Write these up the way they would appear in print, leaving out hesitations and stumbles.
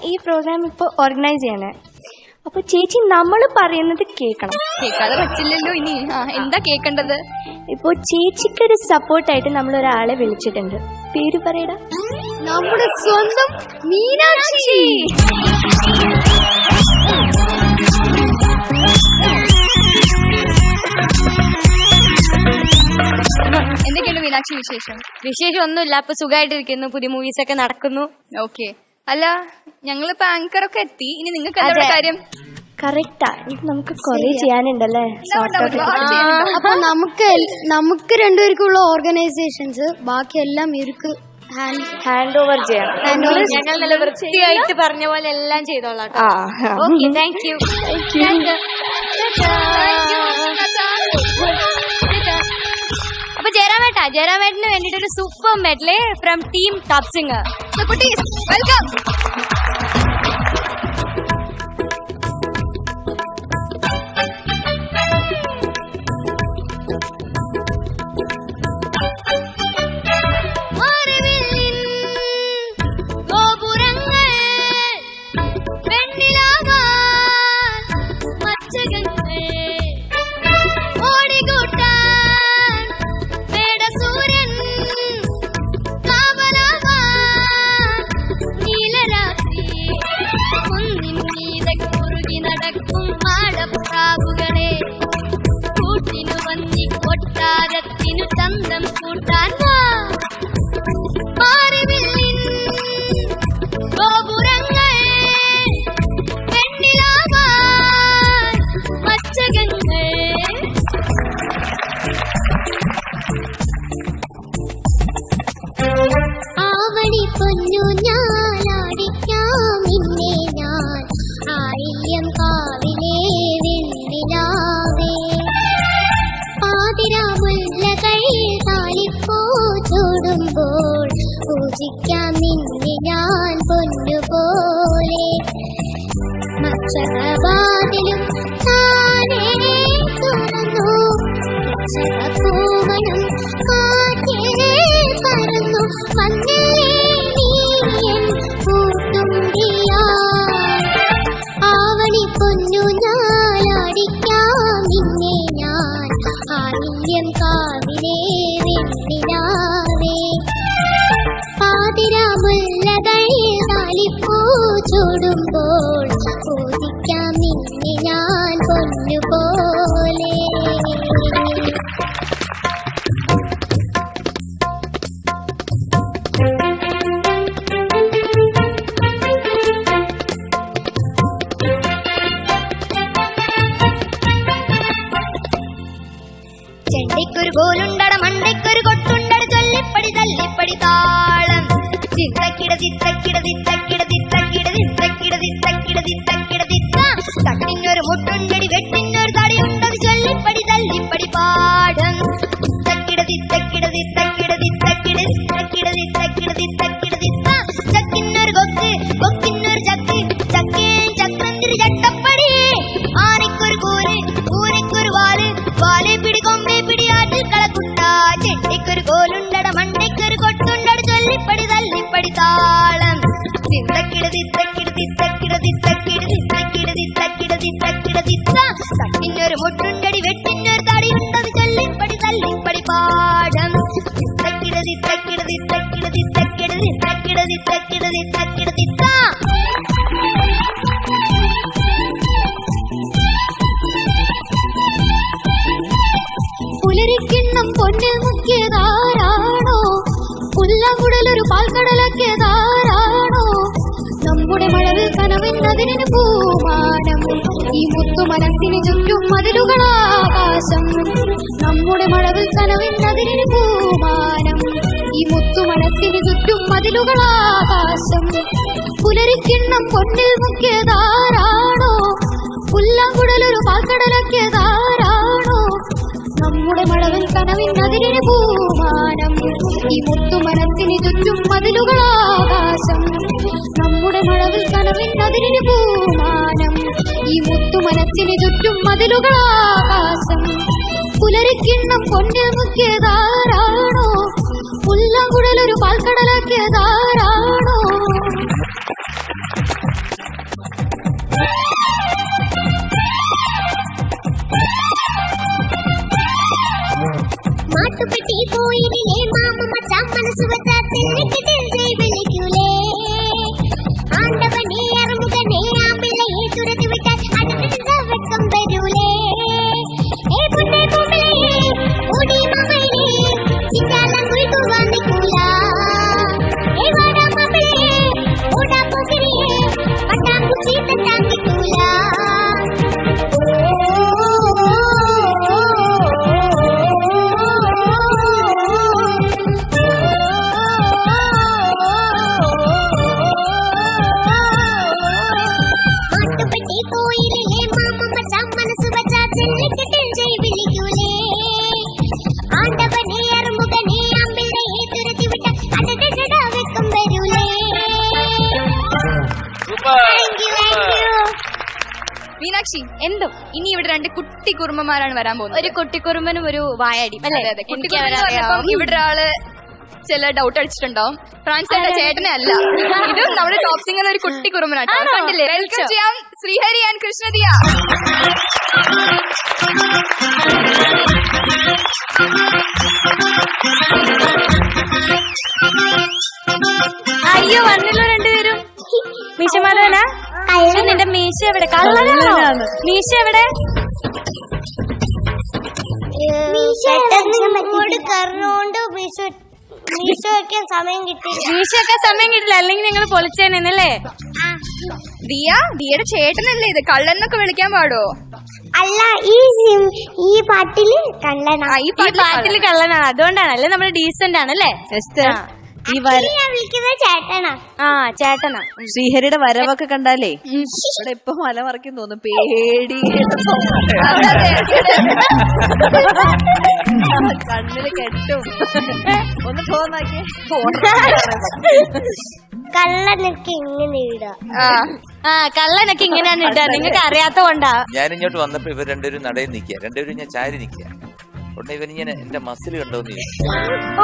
ഈ പ്രോഗ്രാം ഇപ്പോൾ ഓർഗനൈസ് ചെയ്യണേ. അപ്പോൾ ചേച്ചി നമ്മൾ പറയുന്നത് കേൾക്കണം. കേൾക്കാതെ പറ്റില്ലല്ലോ. ഇനി എന്താ കേൾക്കേണ്ടത്? ഇപ്പോൾ ചേച്ചിക്കൊരു സപ്പോർട്ടായിട്ട് നമ്മളൊരാളെ വിളിച്ചിട്ടുണ്ട്. പേര് പറയടാ. നമ്മുടെ സ്വന്തം മീനാക്ഷി. എന്തൊക്കെയുണ്ട് മീനാക്ഷി വിശേഷം? വിശേഷം ഒന്നുമില്ല. അപ്പൊ സുഖമായിട്ടിരിക്കുന്നു. പുതിയ മൂവീസ് ഒക്കെ നടക്കുന്നു. ഓക്കെ. അല്ല, ഞങ്ങളിപ്പോ ആങ്കറൊക്കെ എത്തി. ഇനി നിങ്ങൾക്ക് എന്താ കാര്യം? കറക്റ്റാ. ഇത് നമുക്ക് കുറെ ചെയ്യാനുണ്ടല്ലേ. അപ്പൊ നമുക്ക് രണ്ടുപേർക്കുള്ള ഓർഗനൈസേഷൻസ് ബാക്കിയെല്ലാം ഇവർക്ക് ഹാൻഡ് ഓവർ ചെയ്യാം. ഞങ്ങൾ നല്ല വൃത്തിയായിട്ട് പറഞ്ഞ പോലെ എല്ലാം ചെയ്തോളാം. Okay, thank you. അപ്പൊ ജയറാമേട്ടന് വേണ്ടിട്ടൊരു super medley from team top singer. Welcome. ചന്തം കൂട്ടാൻ ഗോപുരങ്ങൾ പെണ്ണിലാവാൻ മച്ചകങ്ങൾ. ആവണി പൊന്നു ഞാനാടിക്കാം നിന്നെ ഞാൻ ആയില്യം കാവിലെ വെണ്ണിലാവേ. പാതിരാമുല്ലകൾ താളിപ്പൂ ചൂടുമ്പോൾ പൂജിക്കാം നിന്നെ ഞാൻ പൊന്നുപോലെ. മച്ചകവാതിലും താനേ തുറന്നു പൂവനം കാറ്റേ പറന്നു വന്നില്ലേ നീയൻ പൂത്തുമ്പിയാ. ആവണി പൊന്നു ഞാനാടിക്കാം നിന്നെ ഞാൻ ആയില്യം കാവിലെ വെണ്ണിലാവേ. പാതിരാമുല്ലകൾ താളിപ്പൂ ചൂടുമ്പോൾ പൂജിക്കാം നിന്നെ ഞാൻ പൊന്നുപോലെ. ചെണ്ടയ്ക്കൊരു കോലുണ്ടട മണ്ടയ്ക്കൊരു കൊട്ടുണ്ടട ചൊല്ലിപ്പടി തല്ലിപ്പടി താളം. ചിത്തക്കിട ചിത്തക്കിട ചിത്തക്കിട ചിത്തക്കിട ചിത്തക്കിട ചിത്തക്കിട ചിത്തക്കിട ചിത്ത. തട്ടിനൊരു മുട്ടുണ്ടടി വെട്ടിനൊരു തടിയുണ്ടത് ചൊല്ലിപ്പടി തല്ലിപ്പടി പാഠം. ചിത്തക്കിട ചിത്തക്കിട ചിത്തക്കിട ചിത്തക്കിട ചിത്തക്കിട ചിത്തക്കിട ചിത്തക്കിട ചിത്ത. ചക്കിനൊരു കൊക്ക് കൊക്കിനൊരു ചക്ക് ചക്കേ ചക്രന്തിരി ചട്ടപ്പടി. ആനയ്ക്കൊരു കൂര് കൂനയ്ക്കൊരു വാല് വാലെ പിടി കൊമ്പേ പിടി ആറ്റിൽ കളക്കുട്ട. ചെട്ടിക്കൊരു കോലുണ്ടട മണ്ടയ്ക്കൊരു കൊട്ടുണ്ടട ചൊല്ലിപ്പടി തല്ലിപ്പടി താളം. ചിത്തക്കിട ചിത്തക്കിട ചിത്തക്കിട ചിത്തക്കിട ചിത്തക്കിട ചിത്തക്കിട ചിത്തക്കിട ചിത്ത. തട്ടിനൊരു മുട്ടുണ്ടടി വെട്ടിനൊരു തടിയുണ്ടത് ചൊല്ലിപ്പടി തല്ലിപ്പടി പാഠം. ചിത്തക്കിട ചിത്തക്കിട ചിത്തക്കിട ചിത്തക്കിട ചിത്തക്കിട ചിത്തക്കിട ചിത്തക്കിട ചിത്ത. പുലരിക്കിണ്ണം പൊന്നിൽ മുക്കിയതാരാണോ? പുല്ലാങ്കുടലൊരു പാൽക്കടലാക്കിയതാരാണോ? നമ്മുടെ മഴവിൽ കനവെന്നതിന് പൂമാനം. ഈ മുത്തു മനസ്സിന് ചുറ്റും മതിലുകളാകാശം. നമ്മുടെ മഴവിൽ കനവെന്നതിന് പൂമാനം. ഈ മുത്തു മനസ്സിന് ചുറ്റും മതിലുകളാകാശം. പുലരിക്കിണ്ണം പൊന്നിൽ മുക്കിയതാരാണോ? പുല്ലാങ്കുടലൊരു പാൽക്കടലാക്കിയതാരാണോ? നമ്മുടെ മഴവിൽ കനവിന്നതിന് പൂമാനം. ഈ മുത്തു മനസ്സിന് ചുറ്റും മതിലുകളാകാശം. നമ്മുടെ മഴവിൽ കനവിന്നതിന് പൂമാനം. ഈ മുത്തു മനസ്സിന് ചുറ്റും മതിലുകളാകാശം. പുലരിക്കിണ്ണം പൊന്നിൽ മുക്കിയതാരാണോ? പുല്ലാങ്കുഴലൊരു പാൽക്കടലാക്കിയതാരാണോ? മീനാക്ഷി എന്തോ ഇനി ഇവിടെ 2 കുട്ടി കുറുമ്പന്മാരാണ് വരാൻ പോകുന്നത്. ഒരു കുട്ടിക്കുറുമ്പനും ഒരു വായാടി. അതെ ഇവിടെ ഒരാള് ചില ഡൗട്ട് അടിച്ചിട്ടുണ്ടാവും. ഫ്രാൻസ് ചേട്ടനെ അല്ല, ഇത് നമ്മുടെ ടോപ്പ് സിംഗർ ഒരു കുട്ടി കുറുമ്പനാട്ടോ. കണ്ടില്ലേ? വെൽക്കം ചെയ്യാം ശ്രീഹരി ആൻഡ് കൃഷ്ണദിയ. അയ്യോ വന്നില്ലോ രണ്ടുപേരും. മീശമാധവനാ? നിന്റെ മീശ എവിടെ? കള്ളനാണോ? മീശ എവിടെ? മീശ വെക്കാൻ സമയം കിട്ടില്ല, അല്ലെങ്കിൽ നിങ്ങൾ പൊളിച്ചേനല്ലേ? ദിയയുടെ ചേട്ടനല്ലേ ഇത്? കള്ളനൊക്കെ വിളിക്കാൻ പാടോ? അല്ല, ഈ പാട്ടില് കള്ളനാ. ഈ പാട്ടില് കള്ളനാണ്, അതുകൊണ്ടാണല്ലേ നമ്മൾ ഡീസന്റ് ആണല്ലേ? ചേട്ടനാ. ചേട്ടനാ. ശ്രീഹരിയുടെ വരവൊക്കെ കണ്ടാലേ ഇവിടെ ഇപ്പൊ മല മറിക്കും തോന്നും. പേടി കണ്ണില് കെട്ടും. ഒന്ന് പോന്നാക്കി കള്ളനൊക്കെ ഇങ്ങനെ ഇടാ. കള്ളനൊക്കെ ഇങ്ങനെയാണ് ഇടാ. നിങ്ങൾക്ക് അറിയാത്ത കൊണ്ടാ. ഞാനിങ്ങോട്ട് വന്നപ്പോ ഇവർ രണ്ടുപേരും നടയിൽ നിൽക്കുക, രണ്ടുപേരും ഞാൻ ചാരി നിൽക്കുക. ഉടനെ ഇവനിങ്ങനെ എന്റെ മസിൽ കണ്ടോന്ന് ചോദിച്ചു.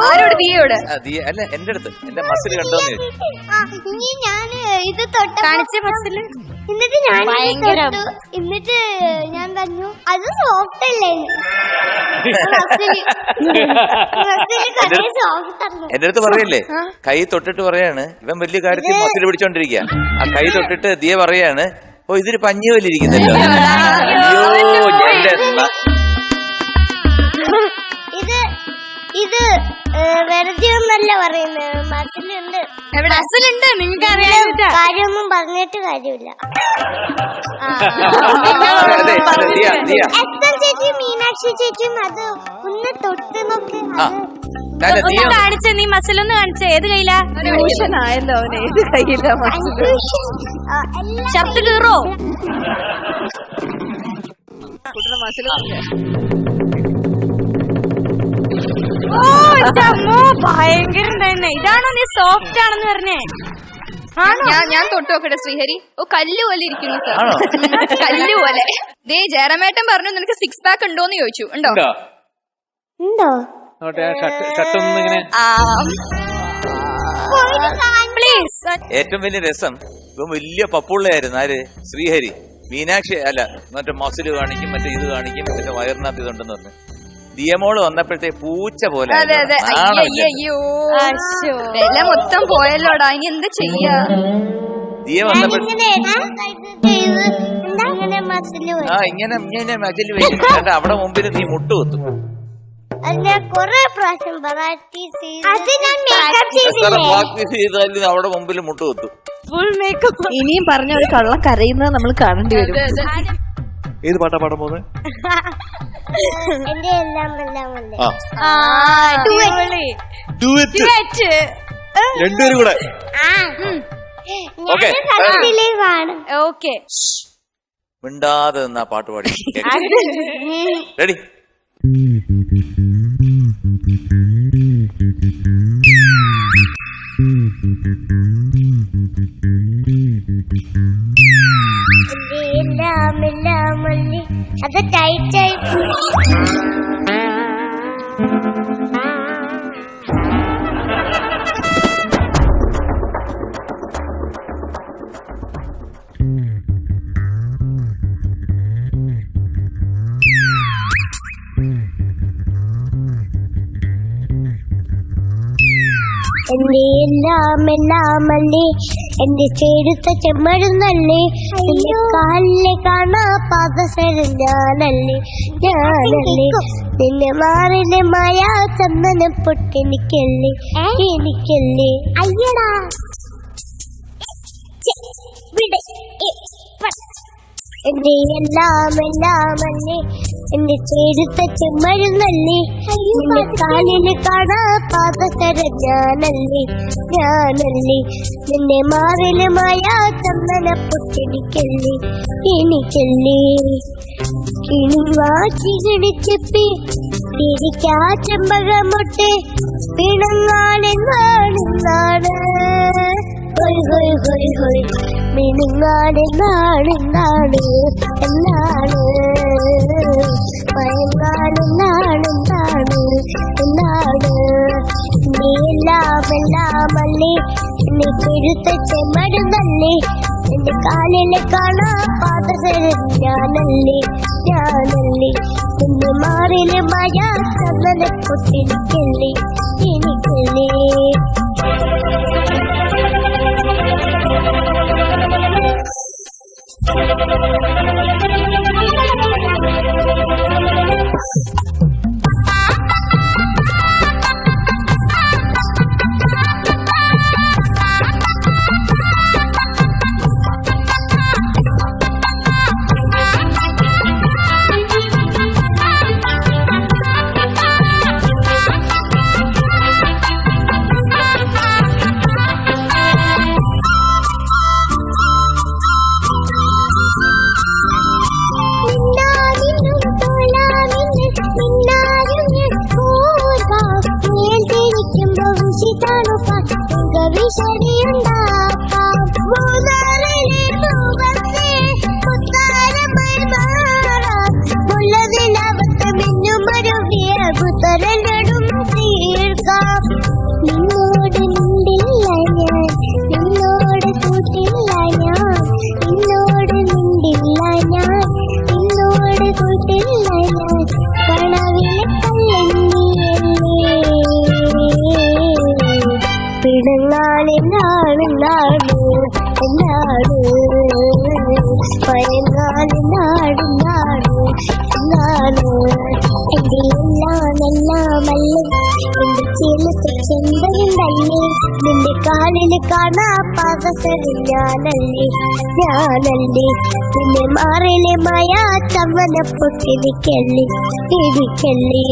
ആരോട്? ദിയയോട്? അല്ല, എന്റെ അടുത്ത് എന്റെ മസിൽ കണ്ടോന്ന് ചോദിച്ചു. ഇത് തൊട്ട കാണിച്ച മസില്. എന്നിട്ട് എന്നിട്ട് ഞാൻ പറഞ്ഞു അത് സോഫ്റ്റ് അല്ലേ. എന്റെ അടുത്ത് പറയല്ലേ, കൈ തൊട്ടിട്ട് പറയാണ് ഇവൻ വലിയ കാര്യത്തിൽ മസിൽ പിടിച്ചോണ്ടിരിക്കുക. ആ കൈ തൊട്ടിട്ട് ദിയ പറയാണ്, ഓ ഇതൊരു പഞ്ഞി പോലെ ഇരിക്കുന്നല്ലോ. അയ്യോ ഇത് വെറുതെ ഒന്നല്ല പറയുന്നത്, മസിലുണ്ട്. മസിലുണ്ട്, നിങ്ങൾക്ക് അറിയാൻ കാര്യമൊന്നും പറഞ്ഞിട്ട് കാര്യമില്ല. ചേച്ചിയും മീനാക്ഷി ചേച്ചിയും അത് ഒന്ന് തൊട്ട് നോക്ക്. കാണിച്ച നീ മസിലൊന്ന് കാണിച്ച. ഏത് കയ്യിലാ? ആയല്ലോ അവന്. ഏത് കയ്യിലാ ശബ്ദ കീറോ? മസിൽ ഭയങ്കര ഉണ്ടായിരുന്നെ. ഇതാണോ നീ സോഫ്റ്റ് ആണെന്ന് പറഞ്ഞേ? ഞാൻ തൊട്ട് നോക്കട്ടെ ശ്രീഹരി. ഓ കല്ല് പോലെ ഇരിക്കുന്നു സാർ, കല്ല് പോലെ. ദേ ജയറാമേട്ടൻ പറഞ്ഞു നിനക്ക് 6 പാക്ക് ഉണ്ടോന്ന് ചോദിച്ചു. ഉണ്ടോ? ഏറ്റവും വലിയ രസം ഇപ്പം വലിയ പപ്പുള്ളയായിരുന്നു. ആര്? ശ്രീഹരി. മീനാക്ഷി അല്ല, മറ്റേ മസിൽ കാണിക്കും, മറ്റേ ഇത് കാണിക്കും, മറ്റേ വയറിനകത്ത് ഇതുണ്ടെന്ന് പറഞ്ഞു. ദിയമോള് വന്നപ്പോഴത്തെ പൂച്ച പോലെ. അതെ അതെ. അയ്യോ വില മൊത്തം പോയല്ലോടാ, ഇനി എന്താ ചെയ്യാ? ദിയ വന്നപ്പോഴത്തെ ഇങ്ങനെ മസിൽ വെച്ചിട്ട് അവിടെ മുമ്പിൽ നീ മുട്ടുകുത്തും. അവിടെ മുമ്പിൽ മുട്ടുകുത്തും. ഇനിയും പറഞ്ഞ ഒരു കള്ളം കരയുന്നത് നമ്മൾ കാണേണ്ടി വരും. ഏത് പാട്ടാ പാടാൻ പോകുന്നത്? രണ്ടുപേരും കൂടെ. മിണ്ടാതെ നിന്നാ പാട്ട് പാടി. റെഡി? അത് ടൈറ്റായി എന്റെ എല്ലാമല്ലേ എന്റെ ചേടുത്ത ചെമ്മഴുന്നല്ലേ, എന്റെ കാലിലെ കാണാ പാദസരം ഞാനല്ലേ നിന്നെ മാറിലെ മായാ ചന്ദന പൊട്ടെനിക്കല്ലേ അയ്യടാ എന്റെ എല്ലാം അല്ലേ എന്റെ ചേരുത്ത ചെമ്മരുന്നല്ലേ എന്റെ കാലിന് കാണാ പാദസരം ഞാനല്ലേ നിന്നെ മാറില് മായ ചന്ദന പൊട്ടെനിക്കല്ലേ എനിക്കല്ലേ കിണിവാക്കി കിണിച്ചപ്പി തിരിക്കാ ചെമ്പകമൊട്ടെ പിണങ്ങാനെന്നാണ് മിനുങ്ങാനെന്നാണ് നീ എല്ലാം അല്ലേ എന്നെ പെരുത്ത ചെമ്മരുന്നല്ലേ എന്റെ കാലിലെ കാണാ പാദസരം ഞാനല്ലേ എന്റെ മാറിലെ മഴ ചന്ദന പൊട്ടെനിക്കല്ലേ എനിക്കല്ലേ നിന്റെ കാലില് കാണാ പാദസരം ഞാനല്ലേ നിന്നെ മാറിലെ മായ ചന്ദന പൊട്ടെനിക്കല്ലേ എനിക്കല്ലേ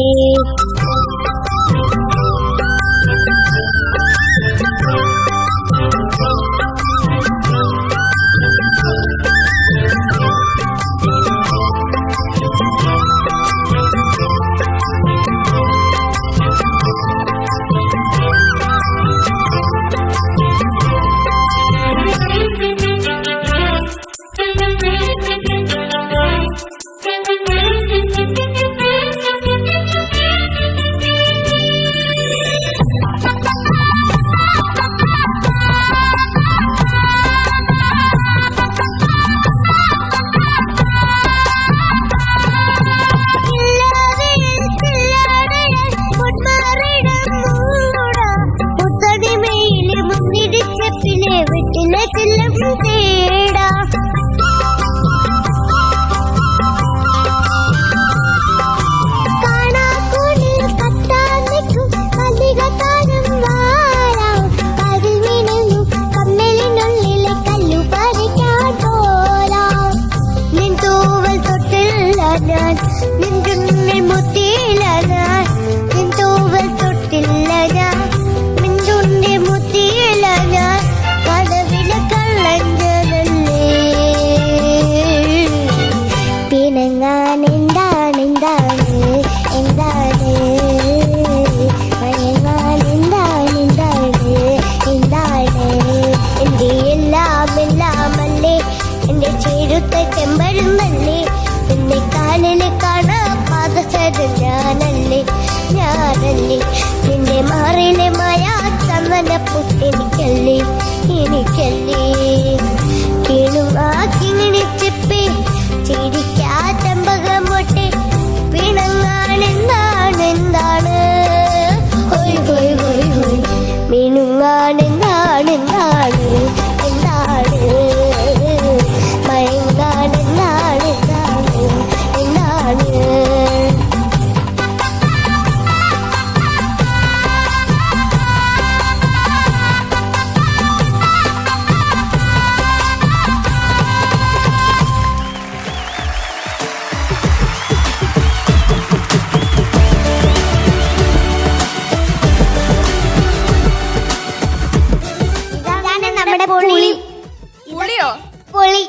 നിന്റെ മാറിലെ മായ ചന്ദന പൊട്ടെനിക്കല്ലേ എനിക്കല്ലേ കിണുവാക്കി കിണിച്ചപ്പി ചിരിക്കാ ചെമ്പകമൊട്ടെ പിണങ്ങാനെന്താണ് മിനുങ്ങാനെന്താണ് മയങ്ങാനെന്താണ് പൊളി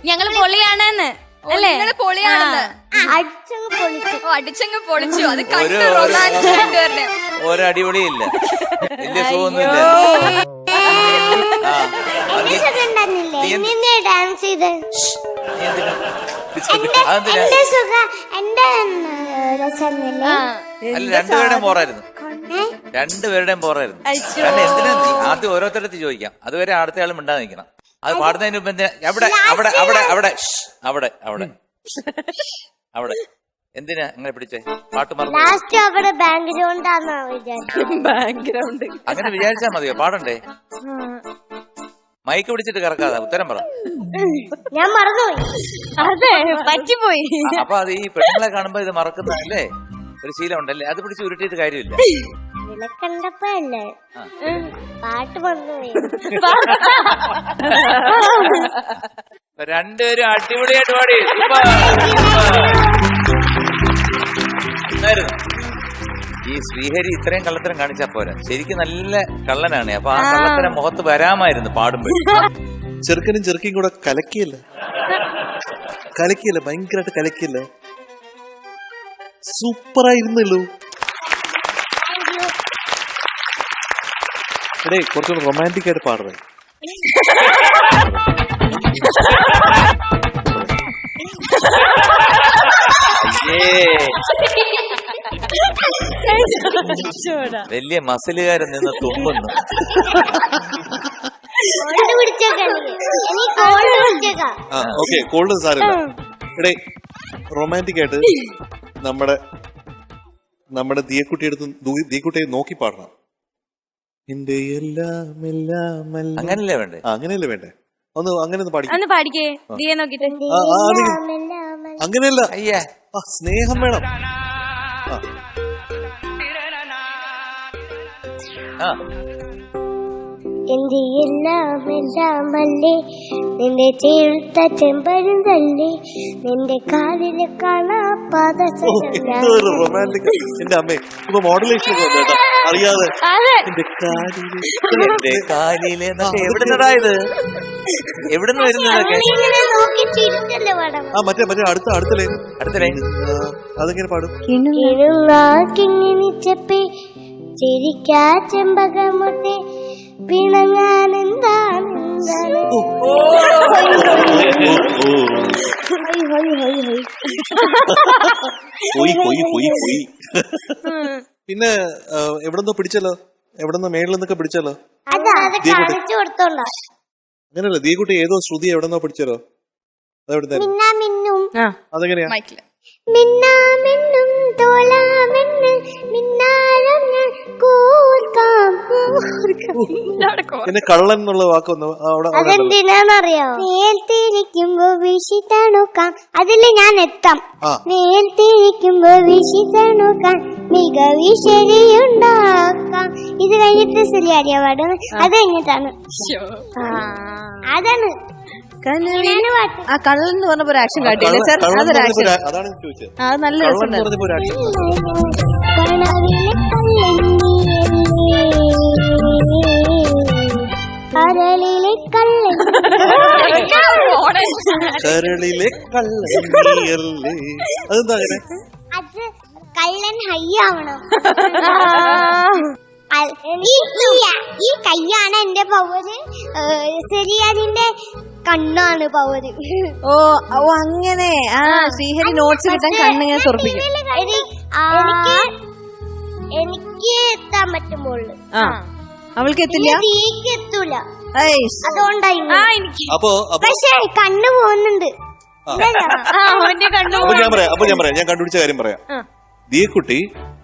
ഞങ്ങള് പൊളിയാണെന്ന് അല്ലേ? നിങ്ങള് പൊളിയാണെന്ന്. അടിച്ചങ്ങ് പൊളിച്ചു. ഓ, അടിച്ചങ്ങ് പൊളിച്ചു. അത് കണ്ട് ഒരു- റൊമാൻസ് കൊണ്ടുവരണേ. ഒരടിപൊളിയില്ല, വലിയ സുഖമൊന്നുമില്ല. എന്റെ സുഖം ഉണ്ടായിരുന്നില്ലേ? നിന്നെ ഡാൻസ് ചെയ്ത് അതെന്തിനാ? എന്റെ സുഖം എന്റെ രസമല്ലേ? അല്ല, രണ്ടുപേരുടെയും പോറായിരുന്നു. രണ്ടുപേരുടെയും പോറായിരുന്നു. കാരണം എന്തിനാ ആദ്യം ഓരോരുത്തരടുത്ത് ചോദിക്കാം, അതുവരെ അടുത്ത ആളും മിണ്ടാതെ നിൽക്കണം. അത് പാടുന്നതിന് മുമ്പ് എന്തിനാ അവിടെ അവിടെ അവിടെ അവിടെ അവിടെ അവിടെ അവിടെ എന്തിനാ അങ്ങനെ പിടിച്ചേ? പാട്ട് മറന്നു. ലാസ്റ്റ് അവിടെ ബാക്ക്ഗ്രൗണ്ടാന്ന് വിചാരിച്ചു. ബാക്ക്ഗ്രൗണ്ട് അങ്ങനെ വിചാരിച്ചാ മതിയോ? പാടണ്ടേ? മൈക്ക് പിടിച്ചിട്ട് കറക്കാതെ ഉത്തരം പറ. ഞാൻ മറന്നുപോയി. അതെ, പറ്റിപ്പോയി. അപ്പൊ അത് ഈ പെണ്ണുങ്ങളെ കാണുമ്പോ ഇത് മറക്കുന്നതല്ലേ ഒരു ശീലം ഉണ്ടല്ലേ? അത് പിടിച്ച് ഉരുട്ടിയിട്ട് കാര്യമില്ല. വിലക്കണ്ടപ്പോഴല്ലേ പാട്ട് മറന്നുപോയി. രണ്ടുപേരും അടിപൊളിയായിട്ട് പാടി. എന്തായിരുന്നു ഈ ശ്രീഹരി ഇത്രയും കള്ളത്തരം കാണിച്ചാ പോരാ, ശരിക്കും നല്ല കള്ളനാണ്. അപ്പൊ ആ കള്ളത്തരം മുഖത്ത് വരാമായിരുന്നു പാടുമ്പോ. ചെറുക്കനും ചെറുക്കിയും കൂടെ കലക്കിയല്ല, ഭയങ്കരമായിട്ട് കലക്കിയല്ല. സൂപ്പറായിരുന്നല്ലോ. എടേ, കുറച്ചുകൂടെ റൊമാൻറ്റിക് ആയിട്ട് പാടണേ. വലിയ മസിലുകാരൻ നിന്ന് തുമ്പുന്നു. കോൾഡ് പിടിച്ചേക്കാം. എനിക്ക് കോൾഡ് പിടിച്ചേക്കാം. ആ, ഓക്കെ, കോൾഡ് സാരമില്ല. എടേ, റൊമാൻറ്റിക് ആയിട്ട് നമ്മുടെ ദിയക്കുട്ടിയെ നോക്കി പാടണം. എന്റെ എല്ലാം എല്ലാം എല്ലാം. അങ്ങനല്ലേ വേണ്ടേ? അങ്ങനെയല്ലേ വേണ്ടേ? അങ്ങനെ ഒന്ന് പാടി. ഒന്ന് പാടിക്കേ ദിയെ നോക്കിട്ട്. അങ്ങനെയല്ല, അയ്യേ, സ്നേഹം വേണം. ആ എന്റെ എല്ലാം എല്ലാമല്ലേ, നിന്റെ ചേർത്ത ചെമ്പരും തല്ലേ, നിന്റെ കാലില് കാണാ എന്തൊരു റൊമാൻറ്റിക്. എന്റെ അമ്മേ, ഇപ്പൊ മോഡുലേഷൻ അറിയാതെ എന്റെ കാലിലെ എവിടുന്നതാ ഇത്? എവിടുന്ന് വരുന്നതൊക്കെ? നോക്കി ചിരിച്ചല്ലേ പടം. ആ മറ്റേ അടുത്ത ലൈൻ അതെങ്ങനെ പാടും? കിങ്ങിണിച്ചപ്പി ചിരിക്കാ ചെമ്പകമുട്ടെ പിണങ്ങാൻ എന്താണ് പോയി. പിന്നെ എവിടെന്നോ പിടിച്ചല്ലോ, എവിടെന്നോ മേളിൽ നിന്നൊക്കെ പിടിച്ചല്ലോ. അതൊക്കെ കാണിച്ചു കൊടുത്തോണ്ടാ. അങ്ങനെയല്ല, ദീകുട്ടി ഏതോ ശ്രുതി എവിടെന്നോ പിടിച്ചല്ലോ. അതെവിടുന്ന? മിന്നാ മിന്നും അതെങ്ങനെയാ? മൈക്കില് മിന്നാ മിന്നും തോലാമെന്ന് മിന്നാരം ഞാൻ കൂർക്കാം. പിന്നെ കള്ളൻ എന്നുള്ള വാക്കൊന്ന് അവിടെ അതെന്തിനാന്നറിയോ? നേരത്തിരിക്കുമ്പോ വീശി തണുക്കാം, അതില് ഞാൻ എത്താം. നേരത്തിരിക്കുമ്പോ വീശി തണുക്കാം, മികവി ശരിയുണ്ടാക്കാം. ഇത് കഴിഞ്ഞിട്ട് ശരിയാടിയ പാടും. അത് കഴിഞ്ഞിട്ടാണ്, അതാണ് ആ കള്ളൻ എന്ന് പറഞ്ഞപ്പോ ഒരു ആക്ഷൻ കാട്ടിയില്ലേ സാർ? അതൊരു ആക്ഷൻ. അതാണ് ചോദിച്ചത്. അത് നല്ല രസമുണ്ടായിരുന്നു. കരളിലെ കള്ളൻ കരളിലെ കള്ളല്ലേ. അതെന്താ അങ്ങനെ? അത് കള്ളൻ ഹൈ ആവണം. ഈ കയ്യാണ് എന്റെ പവര്, ശരിയാതിന്റെ കണ്ണാണ് പവര്. ഓ അങ്ങനെ. ആ ശ്രീഹരി നോട്ട്സ് കിട്ടാൻ കണ്ണിങ്ങനെ തുറപ്പിക്കും. എനിക്ക് എത്താൻ പറ്റുമ്പോൾ ആ അവൾക്ക് എത്തില്ല, തീക്ക് എത്തൂല. അതുകൊണ്ടായി. അപ്പൊ പക്ഷെ കണ്ണു പോകുന്നുണ്ട്. ഞാൻ കണ്ടുപിടിച്ച കാര്യം പറയാം. ദീകുട്ടി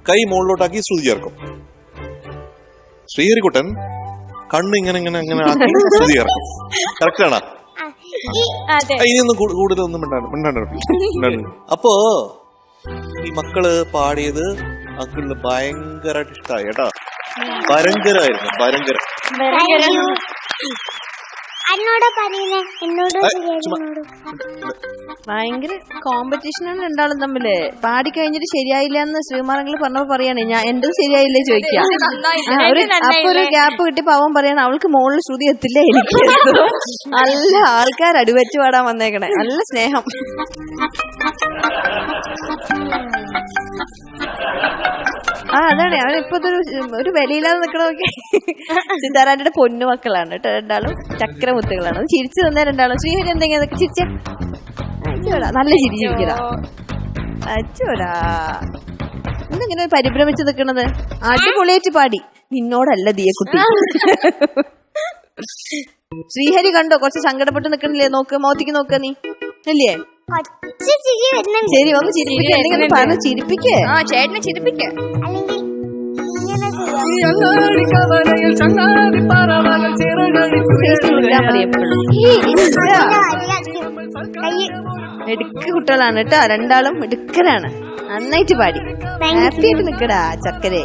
കൈ മുകളിലോട്ടാക്കി ശ്രുതി ചേർക്കും, ശ്രീഹരിക്കുട്ടൻ കണ്ണ് ഇങ്ങനെ ഇങ്ങനെ അങ്ങനെ ആക്കി ശ്രുതി ചേർക്കും. കറക്റ്റ് ആണോ? ഇനിയൊന്നും കൂടുതലൊന്നും മിണ്ടാണ്ട്. അപ്പോ ഈ മക്കള് പാടിയത് അങ്കിളിന് ഭയങ്കരമായിട്ട് ഇഷ്ടമായി കേട്ടോ. ഭയങ്കരമായിരുന്നു, ഭയങ്കര. എന്നോട് പറയുന്നേ എന്നോട് ഭയങ്കര കോമ്പറ്റീഷനാണ് രണ്ടാളും തമ്മില്. പാടി കഴിഞ്ഞിട്ട് ശരിയായില്ല എന്ന് ശ്രീമാറെങ്കിലും പറഞ്ഞപ്പോ പറയാണ് ഞാൻ എന്റെ ശരിയായില്ലേ ചോദിക്കാം. അപ്പൊ ഒരു ഗ്യാപ്പ് കിട്ടിയപ്പോ അവൻ പറയാണ് അവൾക്ക് മുകളിൽ ശ്രുതി എത്തില്ല എനിക്ക്. നല്ല ആൾക്കാർ അടിവെച്ച് പാടാൻ വന്നേക്കണേ. നല്ല സ്നേഹം. അതാണ് അവനിപ്പോ ഒരു വിലയില്ലാതെ നിക്കണമൊക്കെ. സിദ്ധാരാന്റെ പൊന്നു മക്കളാണ് കേട്ടോ രണ്ടാളും. ചക്രമുത്തുകളാണ്. ചിരിച്ചു തന്നേ രണ്ടാളും. ശ്രീഹരി എന്തെങ്കിലും ചിരിച്ചേ. അച്ചോടാ നല്ല ചിരി ചിരിക്കടാ. അച്ചോടാ എന്തെങ്ങനെ പരിഭ്രമിച്ച് നിക്കണത്. അടിപൊളിയായിട്ട് പാടി. നിന്നോടല്ല ദിയക്കുട്ടി. ശ്രീഹരി കണ്ടോ കുറച്ച് സങ്കടപ്പെട്ട് നിക്കണില്ലേ? നോക്ക് മോത്തിക്ക് നോക്ക നീ അല്ലേ? ശരി ഒന്ന് ചിരിപ്പിക്കേ. എന്തെങ്കിലും പറഞ്ഞു ചിരിപ്പിക്കേ. ചേട്ടനെ ചിരിപ്പിക്കേ. മിടുക്ക് കുട്ടികളാണ് കേട്ടോ രണ്ടാളും. മിടുക്കരാണ്. നന്നായിട്ട് പാടി. ഹാപ്പി ആയിട്ട് നിക്കടാ ചക്കരെ.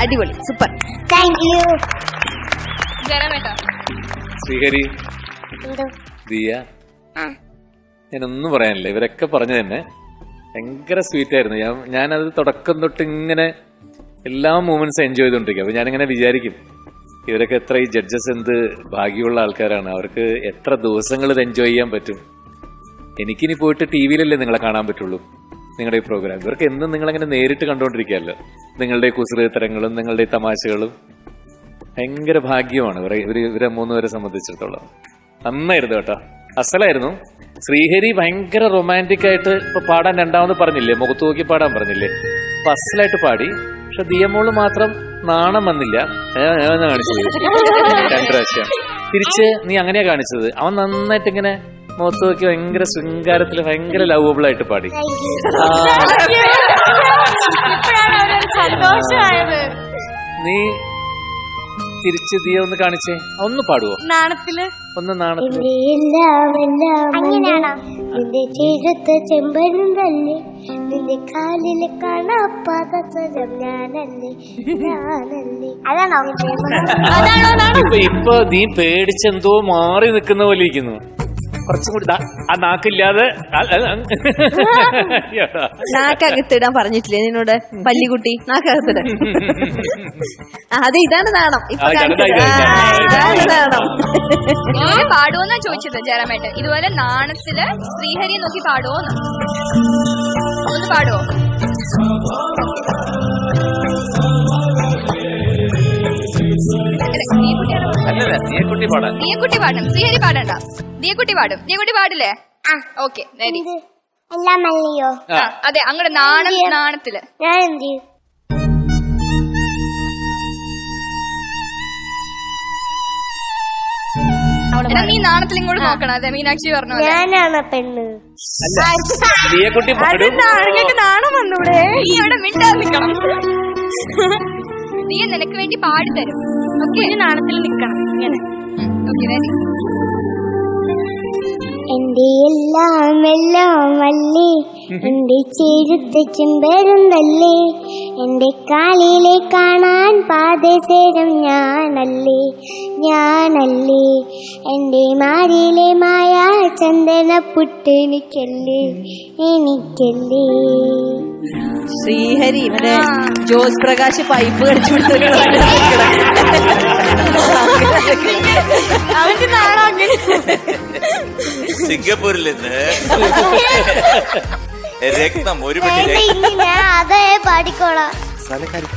അടിപൊളി super. Thank you. Srihari, Diya, ഞാനൊന്നും പറയാനില്ല. ഇവരൊക്കെ പറഞ്ഞു തന്നെ ഭയങ്കര സ്വീറ്റ് ആയിരുന്നു. ഞാനത് തുടക്കം തൊട്ട് ഇങ്ങനെ എല്ലാ മൂമെന്റ്സും എൻജോയ് ചെയ്തോണ്ടിരിക്കും. അപ്പൊ ഞാനിങ്ങനെ വിചാരിക്കും ഇവരൊക്കെ എത്ര ഈ ജഡ്ജസ് എന്ത് ഭാഗ്യമുള്ള ആൾക്കാരാണ്. അവർക്ക് എത്ര ദിവസങ്ങൾ ഇത് എൻജോയ് ചെയ്യാൻ പറ്റും. എനിക്കിനി പോയിട്ട് ടി വിയിലല്ലേ നിങ്ങളെ കാണാൻ പറ്റുള്ളൂ, നിങ്ങളുടെ ഈ പ്രോഗ്രാം. ഇവർക്ക് എന്നും നിങ്ങളങ്ങനെ നേരിട്ട് കണ്ടുകൊണ്ടിരിക്കുകയല്ലോ. നിങ്ങളുടെ കുസൃതരങ്ങളും നിങ്ങളുടെ തമാശകളും ഭയങ്കര ഭാഗ്യമാണ് ഇവരെ മൂന്നുപേരെ സംബന്ധിച്ചിടത്തോളം. നന്നായിരുന്നു കേട്ടോ, അസലായിരുന്നു. ശ്രീഹരി ഭയങ്കര റൊമാൻറ്റിക് ആയിട്ട് ഇപ്പൊ പാടാൻ രണ്ടാമത് പറഞ്ഞില്ലേ, മുഖത്ത് നോക്കി പാടാൻ പറഞ്ഞില്ലേ, അപ്പൊ അസലായിട്ട് പാടി. പക്ഷെ ദിയമോള് മാത്രം നാണം വന്നില്ല. കാണിച്ചത് 2 പ്രാവശ്യം തിരിച്ച് നീ അങ്ങനെയാ കാണിച്ചത്. അവൻ നന്നായിട്ട് ഇങ്ങനെ മുഖത്ത് നോക്കി ഭയങ്കര ശൃംഗാരത്തില് ഭയങ്കര ലവബിൾ ആയിട്ട് പാടി. നീ തിരിച്ച് ദിയ ഒന്ന് കാണിച്ചേ, ഒന്ന് പാടുവോ? നാണത്തില് ഒന്ന് നാണത്തില്. അങ്ങനെയാണോ? നിന്റെ ചെയ്തത്തെ ചെമ്പരുന്തല്ലേ, നിന്റെ കാലില് കാണാപ്പാതം ഞാനല്ലേ ഞാനല്ലേ. അതാണോ? ഇപ്പൊ നീ പേടിച്ചെന്തോ മാറി നിൽക്കുന്ന പോലെ ഇരിക്കുന്നു. കുറച്ചും കൂടി ആ നാക്കില്ലാതെ നാക്കകത്തിടാൻ പറഞ്ഞിട്ടില്ലേ നിന്നോട് പല്ലിക്കുട്ടി? നാക്കകത്തിടാൻ. അത് ഇതാണ് നാണം. ഇതാണ് നാണം. പാടുവോന്നാ ചോദിച്ചത് ജയറാമേട്ടൻ. ഇതുപോലെ നാണത്തില് ശ്രീഹരിയെ നോക്കി പാടുവോന്ന്. ഒന്ന് പാടുവോ? അല്ലല്ല ദിയക്കുട്ടി പാടാൻ. ദിയക്കുട്ടി പാടണം, ശ്രീഹരി പാടണ്ട. ദിയക്കുട്ടി പാടും. ദിയക്കുട്ടി പാടില്ലേ? Okay ready. എല്ലാം അല്ലയോ? അതെ അങ്ങോട്ട് നാണത്തില് ഞാൻ എന്ത് ചെയ്യും? എടാ നീ നാണത്തിൽ ഇങ്ങോട്ട് നോക്കണം. അതെ മീനാക്ഷി പറഞ്ഞു. ഞാനാണ് പെണ്ണ്. ദിയക്കുട്ടി പാടും. നാണം വന്നൂടെ? നീ അവിടെ മിണ്ടാതെ നിക്കണം. നീ നിനക്ക് വേണ്ടി പാടിത്തരും. ഓക്കെ നാണത്തിൽ നിക്കണം. Okay ready. എന്റെ എല്ലാം എല്ലാം അല്ലേ, എന്റെ ചേരുത്ത ചെമ്പരുന്തല്ലേ, എന്റെ കാലിലെ കാണാൻ പാദസേരം ഞാനല്ലേ ഞാനല്ലേ, എന്റെ മാരിലെ മായ ചന്ദന പുട്ടെനിക്കല്ലേ എനിക്കല്ലേ. ശ്രീഹരി മറ്റേ ജോസ് പ്രകാശ് പൈപ്പ് കടിച്ചു അവന്റെ നാളെ അങ്ങനെ. സിംഗപ്പൂരിൽ നിന്ന് രക്തം ഒരു ഞാൻ അതേ പാടിക്കോളാം. പെട്ടി